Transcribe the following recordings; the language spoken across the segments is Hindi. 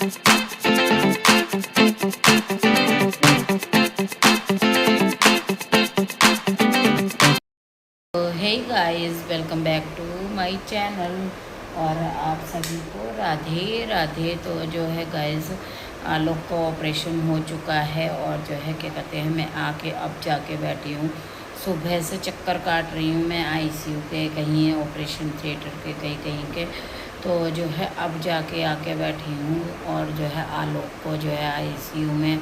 Hey guys, welcome back to my channel. और आप सभी को राधे राधे। तो जो है गाइस, आलोक का ऑपरेशन हो चुका है और जो है क्या कहते हैं, मैं आके अब जाके बैठी हूँ। सुबह से चक्कर काट रही हूँ मैं आईसीयू के, कहीं ऑपरेशन थिएटर के, कहीं कहीं के। तो जो है अब जाके आके बैठी हूँ और जो है आलोक को जो है आईसीयू में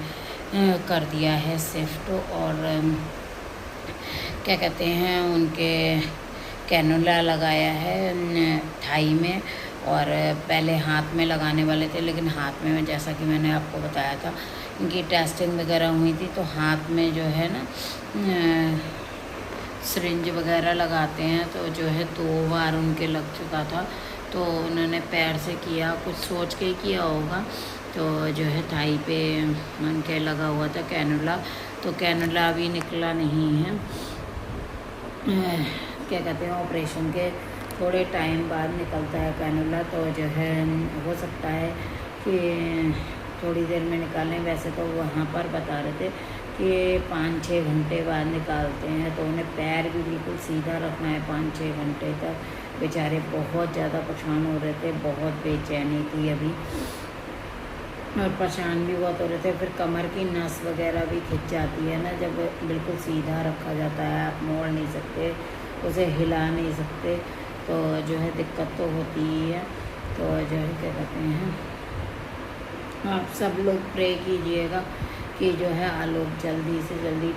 कर दिया है शिफ्ट। और क्या कहते हैं, उनके कैनुला लगाया है थाई में। और पहले हाथ में लगाने वाले थे, लेकिन हाथ में जैसा कि मैंने आपको बताया था, इनकी टेस्टिंग वगैरह हुई थी, तो हाथ में जो है ना सिरिंज वगैरह लगाते हैं। तो जो है 2 बार उनके लग चुका था, तो उन्होंने पैर से किया, कुछ सोच के ही किया होगा। तो जो है थाई पे उनके लगा हुआ था कैनुला, तो कैनुला अभी निकला नहीं है। क्या कहते हैं, ऑपरेशन के थोड़े टाइम बाद निकलता है कैनुला। तो जो है हो सकता है कि थोड़ी देर में निकालें। वैसे तो वहाँ पर बता रहे थे कि 5-6 घंटे बाद निकालते हैं। तो उन्हें पैर भी बिल्कुल सीधा रखना है 5-6 घंटे तक। बेचारे बहुत ज़्यादा परेशान हो रहे थे, बहुत बेचैनी थी अभी, और परेशान भी बहुत हो रहे थे। फिर कमर की नस वगैरह भी खिंच जाती है ना, जब बिल्कुल सीधा रखा जाता है, आप मोड़ नहीं सकते, उसे हिला नहीं सकते, तो जो है दिक्कत तो होती ही है। तो जो है क्या कहते हैं, आप सब लोग प्रे कीजिएगा कि जो है आलोक जल्दी से जल्दी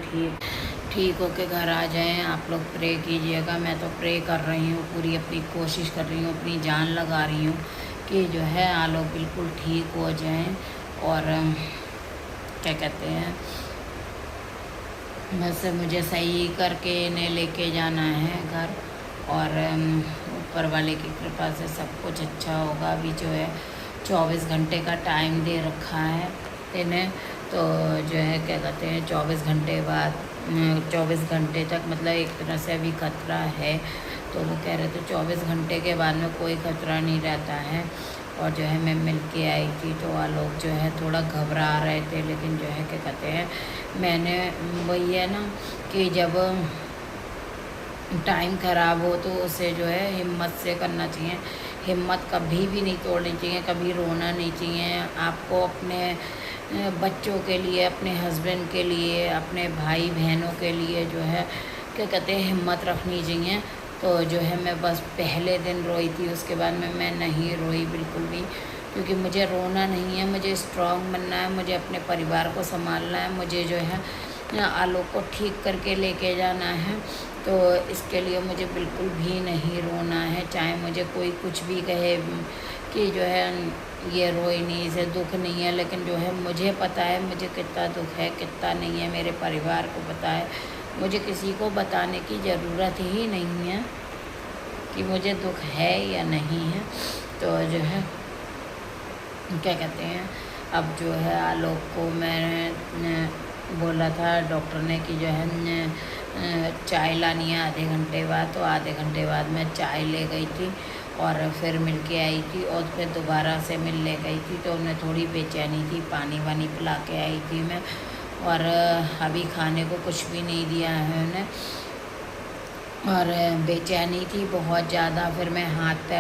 ठीक होके घर आ जाएं। आप लोग प्रे कीजिएगा। मैं तो प्रे कर रही हूँ, पूरी अपनी कोशिश कर रही हूँ, अपनी जान लगा रही हूँ कि जो है आलोक बिल्कुल ठीक हो जाएं। और क्या कहते हैं, बस मुझे सही करके इन्हें लेके जाना है घर, और ऊपर वाले की कृपा से सब कुछ अच्छा होगा। अभी जो है 24 घंटे का टाइम दे रखा है इन्हें। तो जो है क्या कहते हैं, 24 घंटे बाद 24 घंटे तक, मतलब एक तरह से अभी खतरा है। तो वो कह रहे थे 24 घंटे के बाद में कोई खतरा नहीं रहता है। और जो है मैं मिल के आई थी, तो आलोक जो है थोड़ा घबरा रहे थे, लेकिन जो है क्या कहते हैं, मैंने वही है ना कि जब टाइम ख़राब हो तो उसे जो है हिम्मत से करना चाहिए। हिम्मत कभी भी नहीं तोड़नी चाहिए, कभी रोना नहीं चाहिए। आपको अपने बच्चों के लिए, अपने हस्बैंड के लिए, अपने भाई बहनों के लिए जो है क्या कहते हैं, हिम्मत रखनी चाहिए। तो जो है मैं बस पहले दिन रोई थी, उसके बाद में मैं नहीं रोई बिल्कुल भी, क्योंकि मुझे रोना नहीं है, मुझे स्ट्रांग बनना है, मुझे अपने परिवार को संभालना है, मुझे जो है आलोक को ठीक करके लेके जाना है। तो इसके लिए मुझे बिल्कुल भी नहीं रोना है, चाहे मुझे कोई कुछ भी कहे कि जो है ये रोई नहीं, इसे दुख नहीं है, लेकिन जो है मुझे पता है मुझे कितना दुख है, कितना नहीं है, मेरे परिवार को पता है। मुझे किसी को बताने की ज़रूरत ही नहीं है कि मुझे दुख है या नहीं है। तो जो है क्या कहते हैं, अब जो है आलोक को मैंने बोला था डॉक्टर ने कि जो है चाय लानी है आधे घंटे बाद। तो आधे घंटे बाद मैं चाय ले गई थी और फिर मिल के आई थी, और फिर दोबारा से मिलने गई थी। तो उन्हें थोड़ी बेचैनी थी, पानी वानी पिला के आई थी मैं। और अभी खाने को कुछ भी नहीं दिया है उन्हें, और बेचैनी थी बहुत ज़्यादा। फिर मैं हाथ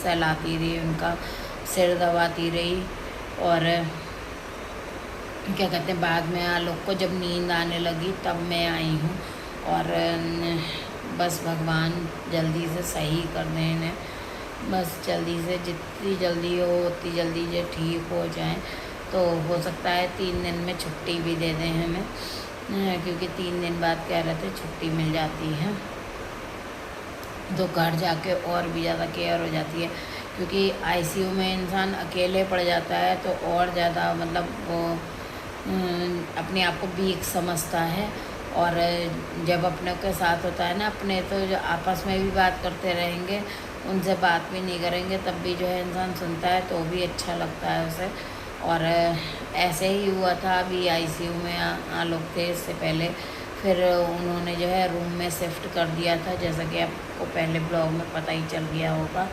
सहलाती रही, उनका सिर दबाती रही। और क्या कहते हैं, बाद में आलोक को जब नींद आने लगी तब मैं आई हूँ। और बस भगवान जल्दी से सही कर दें इन्हें, बस जल्दी से, जितनी जल्दी हो उतनी जल्दी ये ठीक हो जाएं। तो हो सकता है 3 दिन में छुट्टी भी दे दें हमें, क्योंकि 3 दिन बाद कह रहे थे छुट्टी मिल जाती है। तो घर जाके और भी ज़्यादा केयर हो जाती है, क्योंकि आईसीयू में इंसान अकेले पड़ जाता है तो और ज़्यादा मतलब वो अपने आप को वीक समझता है। और जब अपने के साथ होता है ना अपने, तो जो आपस में भी बात करते रहेंगे, उनसे बात भी नहीं करेंगे तब भी जो है इंसान सुनता है तो भी अच्छा लगता है उसे। और ऐसे ही हुआ था अभी आईसीयू में आलोक थे इससे पहले। फिर उन्होंने जो है रूम में शिफ्ट कर दिया था, जैसा कि आपको पहले ब्लॉग में पता ही चल गया होगा।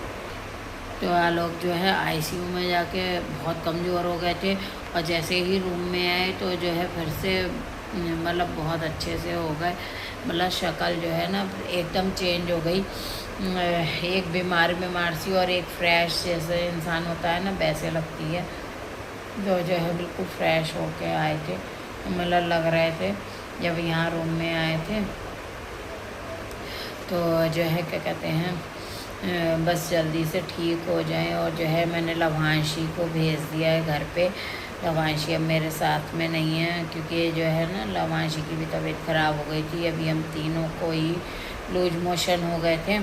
तो आलोक जो है आईसीयू में जाके बहुत कमज़ोर हो गए थे, और जैसे ही रूम में आए तो जो है फिर से मतलब बहुत अच्छे से हो गए। मतलब शक्ल जो है ना एकदम चेंज हो गई। एक बीमार बीमार सी और एक फ्रेश जैसे इंसान होता है ना, वैसे लगती है। जो है बिल्कुल फ्रेश होके आए थे, मतलब लग रहे थे जब यहाँ रूम में आए थे। तो जो है क्या कहते हैं, बस जल्दी से ठीक हो जाएं। और जो है मैंने लवांशी को भेज दिया है घर पे। लवांशी अब मेरे साथ में नहीं है, क्योंकि जो है ना लवांशी की भी तबीयत ख़राब हो गई थी। अभी हम तीनों को ही लूज मोशन हो गए थे,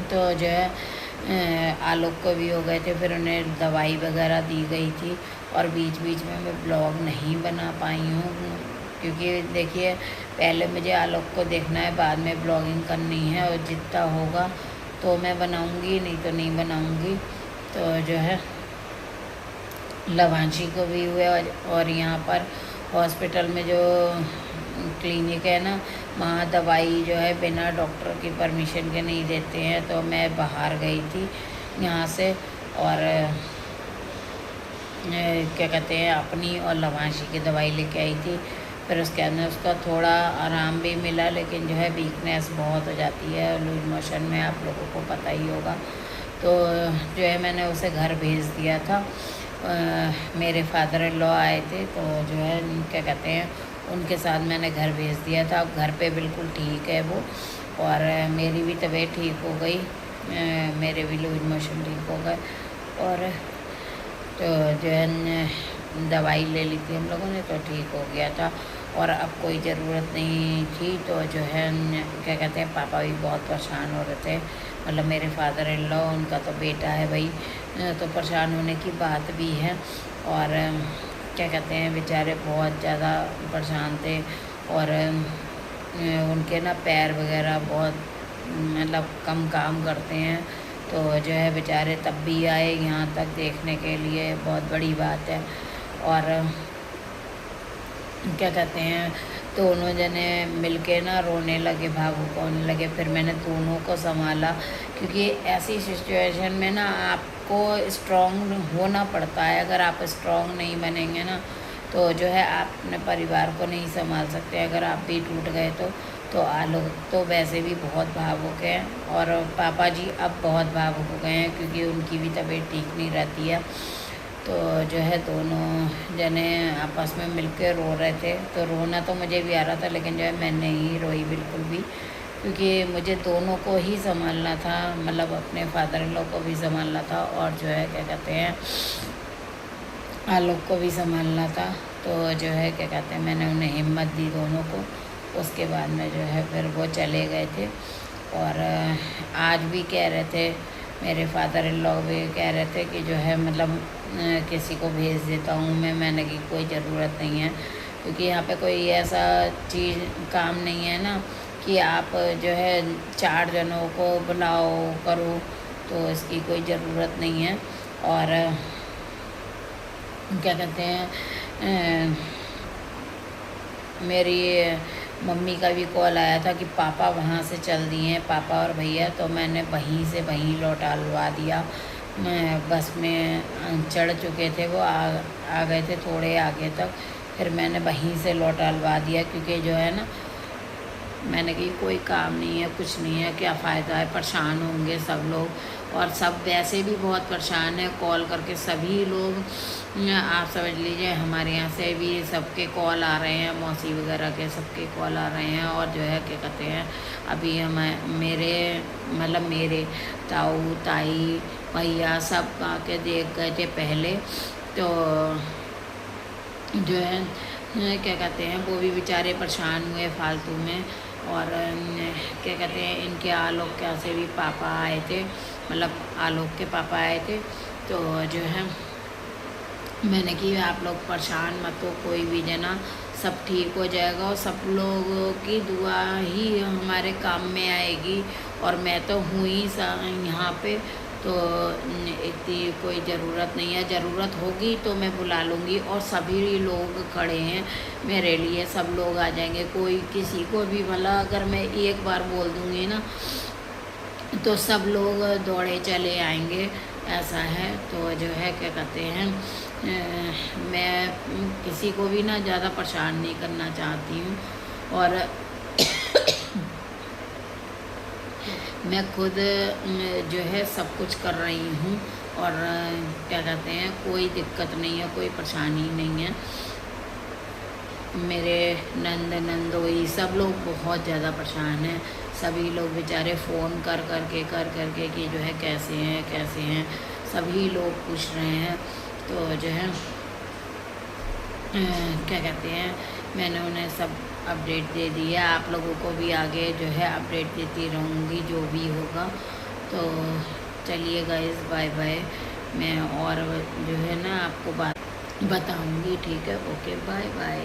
तो जो है आलोक को भी हो गए थे। फिर उन्हें दवाई वगैरह दी गई थी, और बीच बीच में मैं ब्लॉग नहीं बना पाई हूँ, क्योंकि देखिए पहले मुझे आलोक को देखना है, बाद में ब्लॉगिंग करनी है, और जितना होगा तो मैं बनाऊँगी, नहीं तो नहीं बनाऊँगी। तो जो है लवांशी को भी हुए, और यहाँ पर हॉस्पिटल में जो क्लिनिक है ना, वहाँ दवाई जो है बिना डॉक्टर की परमिशन के नहीं देते हैं। तो मैं बाहर गई थी यहाँ से, और क्या कहते हैं अपनी और लवांशी की दवाई लेके आई थी। फिर उसके अंदर उसका थोड़ा आराम भी मिला, लेकिन जो है वीकनेस बहुत हो जाती है लूज मोशन में, आप लोगों को पता ही होगा। तो जो है मैंने उसे घर भेज दिया था। मेरे फादर इन लॉ आए थे, तो जो है क्या कहते हैं उनके साथ मैंने घर भेज दिया था। अब घर पे बिल्कुल ठीक है वो, और मेरी भी तबीयत ठीक हो गई, मेरे भी लूज मोशन ठीक हो गए। और तो जो है दवाई ले ली थी हम लोगों ने, तो ठीक हो गया था, और अब कोई ज़रूरत नहीं थी। तो जो है क्या कहते हैं पापा भी बहुत परेशान हो रहे थे, मतलब मेरे फादर इन लॉ, उनका तो बेटा है भाई, तो परेशान होने की बात भी है। और क्या कहते हैं बेचारे बहुत ज़्यादा परेशान थे, और उनके ना पैर वगैरह बहुत मतलब कम काम करते हैं। तो जो है बेचारे तब भी आए यहाँ तक देखने के लिए, बहुत बड़ी बात है। और क्या कहते हैं दोनों जने मिलके ना रोने लगे, भावुक होने लगे। फिर मैंने दोनों को संभाला, क्योंकि ऐसी सिचुएशन में ना आपको स्ट्रॉन्ग होना पड़ता है। अगर आप स्ट्रॉन्ग नहीं बनेंगे ना, तो जो है आप अपने परिवार को नहीं संभाल सकते। अगर आप भी टूट गए तो आलोक तो वैसे भी बहुत भावुक हैं, और पापा जी अब बहुत भावुक हो गए हैं, क्योंकि उनकी भी तबीयत ठीक नहीं रहती है। तो जो है दोनों जने आपस में मिलकर रो रहे थे। तो रोना तो मुझे भी आ रहा था, लेकिन जो है मैं नहीं रोई बिल्कुल भी, क्योंकि मुझे दोनों को ही संभालना था, मतलब अपने फादर इन लॉ को भी संभालना था, और जो है क्या कहते हैं आलोक को भी संभालना था। तो जो है क्या कहते हैं मैंने उन्हें हिम्मत दी दोनों को। उसके बाद में जो है फिर वो चले गए थे, और आज भी कह रहे थे मेरे फादर इन लॉ भी कह रहे थे कि जो है मतलब किसी को भेज देता हूँ मैंने कि कोई ज़रूरत नहीं है, क्योंकि यहाँ पे कोई ऐसा चीज़ काम नहीं है ना कि आप जो है 4 जनों को बुलाओ करो, तो इसकी कोई ज़रूरत नहीं है। और क्या कहते हैं मेरी मम्मी का भी कॉल आया था कि पापा वहाँ से चल दिए हैं, पापा और भैया। तो मैंने वहीं से वहीं लौटवा दिया। मैं बस में चढ़ चुके थे, वो आ गए थे थोड़े आगे तक, फिर मैंने वहीं से लौटवा दिया, क्योंकि जो है ना मैंने कही कोई काम नहीं है, कुछ नहीं है, क्या फ़ायदा है, परेशान होंगे सब लोग, और सब वैसे भी बहुत परेशान है कॉल करके सभी लोग। आप समझ लीजिए हमारे यहाँ से भी सबके कॉल आ रहे हैं, मौसी वगैरह के सबके कॉल आ रहे हैं। और जो है क्या कहते हैं अभी हम मेरे ताऊ ताई भैया सब आके देख गए थे पहले। तो जो है क्या कहते हैं वो भी बेचारे परेशान हुए फालतू में। और क्या कहते हैं इनके आलोक के से भी पापा आए थे, मतलब आलोक के पापा आए थे। तो जो है मैंने कि आप लोग परेशान मत हो, कोई भी जना, सब ठीक हो जाएगा, और सब लोगों की दुआ ही हमारे काम में आएगी। और मैं तो हूँ ही यहाँ पे, तो इतनी कोई ज़रूरत नहीं है, ज़रूरत होगी तो मैं बुला लूँगी। और सभी लोग खड़े हैं मेरे लिए, सब लोग आ जाएंगे, कोई किसी को भी, भला अगर मैं एक बार बोल दूँगी ना तो सब लोग दौड़े चले आएंगे, ऐसा है। तो जो है क्या कहते हैं, मैं किसी को भी ना ज़्यादा परेशान नहीं करना चाहती हूँ, और मैं खुद जो है सब कुछ कर रही हूँ, और क्या कहते हैं, कोई दिक्कत नहीं है, कोई परेशानी नहीं है। मेरे नंदोई सब लोग बहुत ज़्यादा परेशान हैं, सभी लोग बेचारे फ़ोन कर करके कि जो है कैसे हैं, सभी लोग पूछ रहे हैं। तो जो है क्या कहते हैं, मैंने उन्हें सब अपडेट दे दिया, आप लोगों को भी आगे जो है अपडेट देती रहूँगी जो भी होगा। तो चलिए गाइस, बाय बाय। मैं और जो है ना आपको बात बताऊँगी, ठीक है? Okay, bye bye.